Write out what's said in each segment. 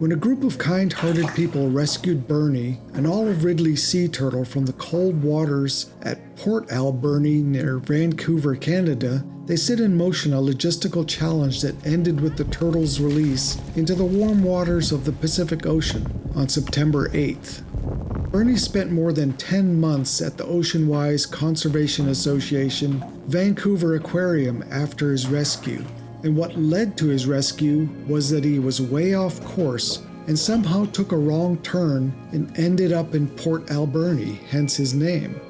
When a group of kind-hearted people rescued Berni, an olive ridley sea turtle from the cold waters at Port Alberni near Vancouver, Canada, they set in motion a logistical challenge that ended with the turtle's release into the warm waters of the Pacific Ocean on September 8th. Berni spent more than 10 months at the Oceanwise Conservation Association Vancouver Aquarium after his rescue, and what led to his rescue was that he was way off course and somehow took a wrong turn and ended up in Port Alberni, hence his name.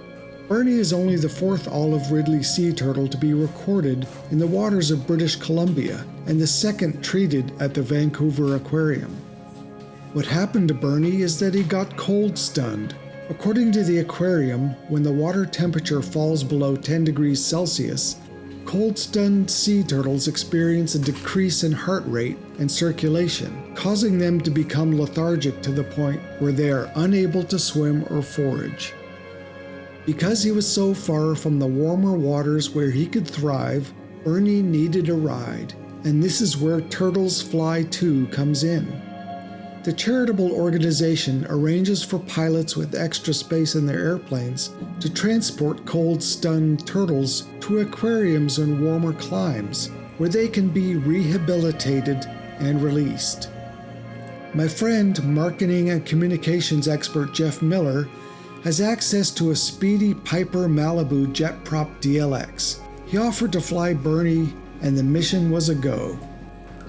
Berni is only the fourth olive ridley sea turtle to be recorded in the waters of British Columbia and the second treated at the Vancouver Aquarium. What happened to Berni is that he got cold stunned. According to the aquarium, when the water temperature falls below 10 degrees Celsius, cold-stunned sea turtles experience a decrease in heart rate and circulation, causing them to become lethargic to the point where they are unable to swim or forage. Because he was so far from the warmer waters where he could thrive, Berni needed a ride, and this is where Turtles Fly 2 comes in. The charitable organization arranges for pilots with extra space in their airplanes to transport cold-stunned turtles to aquariums in warmer climes, where they can be rehabilitated and released. My friend, marketing and communications expert Jeff Miller, has access to a speedy Piper Malibu jet prop DLX. He offered to fly Berni, and the mission was a go.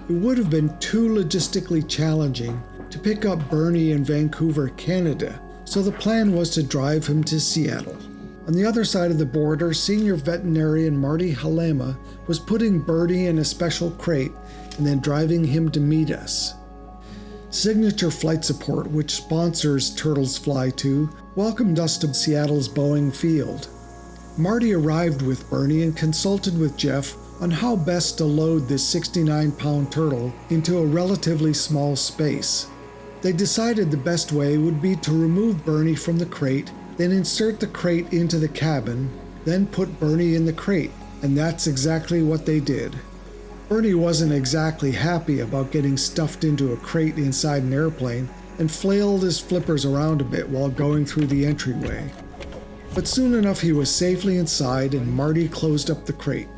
It would have been too logistically challenging to pick up Berni in Vancouver, Canada, so the plan was to drive him to Seattle. On the other side of the border, senior veterinarian Marty Halema was putting Berni in a special crate and then driving him to meet us. Signature Flight Support, which sponsors Turtles Fly 2, welcomed us to Seattle's Boeing Field. Marty arrived with Berni and consulted with Jeff on how best to load this 69-pound turtle into a relatively small space. They decided the best way would be to remove Berni from the crate, then insert the crate into the cabin, then put Berni in the crate, and that's exactly what they did. Berni wasn't exactly happy about getting stuffed into a crate inside an airplane and flailed his flippers around a bit while going through the entryway. But soon enough he was safely inside and Marty closed up the crate.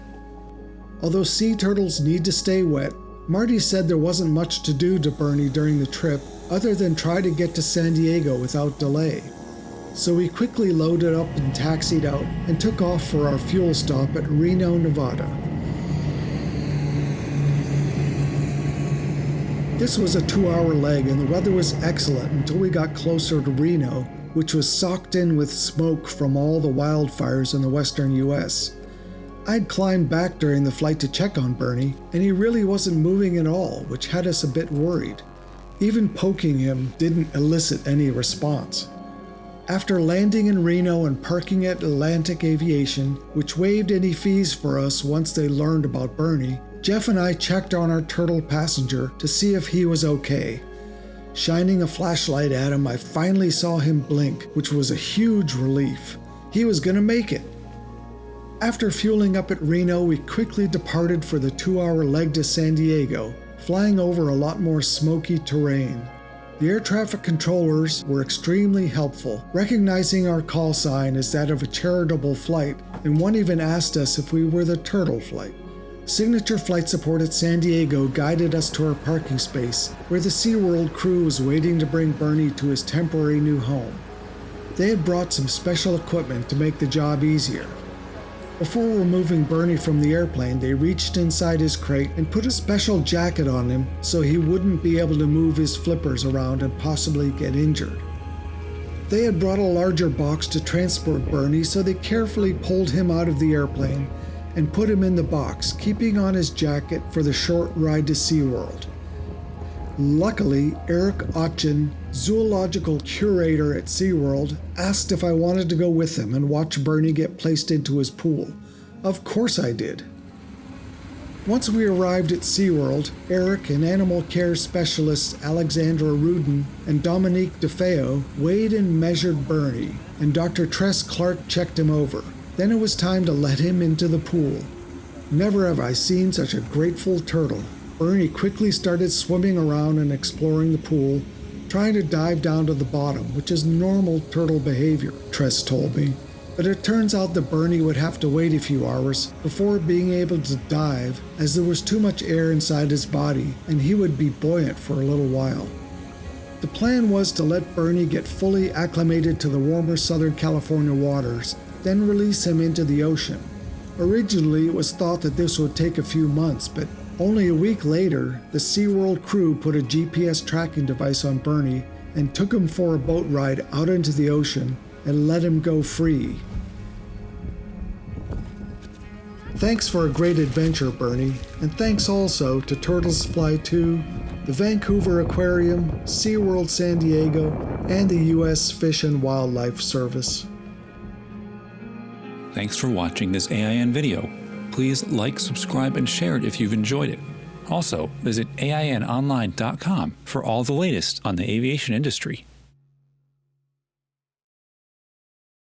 Although sea turtles need to stay wet, Marty said there wasn't much to do to Berni during the trip other than try to get to San Diego without delay. So we quickly loaded up and taxied out and took off for our fuel stop at Reno, Nevada. This was a 2-hour leg and the weather was excellent until we got closer to Reno, which was socked in with smoke from all the wildfires in the western US. I'd climbed back during the flight to check on Berni, and he really wasn't moving at all, which had us a bit worried. Even poking him didn't elicit any response. After landing in Reno and parking at Atlantic Aviation, which waived any fees for us once they learned about Berni, Jeff and I checked on our turtle passenger to see if he was okay. Shining a flashlight at him, I finally saw him blink, which was a huge relief. He was gonna make it. After fueling up at Reno, we quickly departed for the 2-hour leg to San Diego, flying over a lot more smoky terrain. The air traffic controllers were extremely helpful, recognizing our call sign as that of a charitable flight, and one even asked us if we were the turtle flight. Signature Flight Support at San Diego guided us to our parking space, where the SeaWorld crew was waiting to bring Berni to his temporary new home. They had brought some special equipment to make the job easier. Before removing Berni from the airplane, they reached inside his crate and put a special jacket on him so he wouldn't be able to move his flippers around and possibly get injured. They had brought a larger box to transport Berni, so they carefully pulled him out of the airplane and put him in the box, keeping on his jacket for the short ride to SeaWorld. Luckily, Eric Otchen, zoological curator at SeaWorld, asked if I wanted to go with him and watch Berni get placed into his pool. Of course I did. Once we arrived at SeaWorld, Eric and animal care specialists Alexandra Rudin and Dominique DeFeo weighed and measured Berni, and Dr. Tress Clark checked him over. Then it was time to let him into the pool. Never have I seen such a grateful turtle. Bernie quickly started swimming around and exploring the pool, trying to dive down to the bottom, which is normal turtle behavior, Tress told me. But it turns out that Bernie would have to wait a few hours before being able to dive, as there was too much air inside his body and he would be buoyant for a little while. The plan was to let Bernie get fully acclimated to the warmer Southern California waters, then release him into the ocean. Originally, it was thought that this would take a few months, but only a week later, the SeaWorld crew put a GPS tracking device on Bernie and took him for a boat ride out into the ocean and let him go free. Thanks for a great adventure, Bernie, and thanks also to Turtles Fly 2, the Vancouver Aquarium, SeaWorld San Diego, and the U.S. Fish and Wildlife Service. Thanks for watching this AIN video. Please like, subscribe, and share it if you've enjoyed it. Also, visit AINonline.com for all the latest on the aviation industry.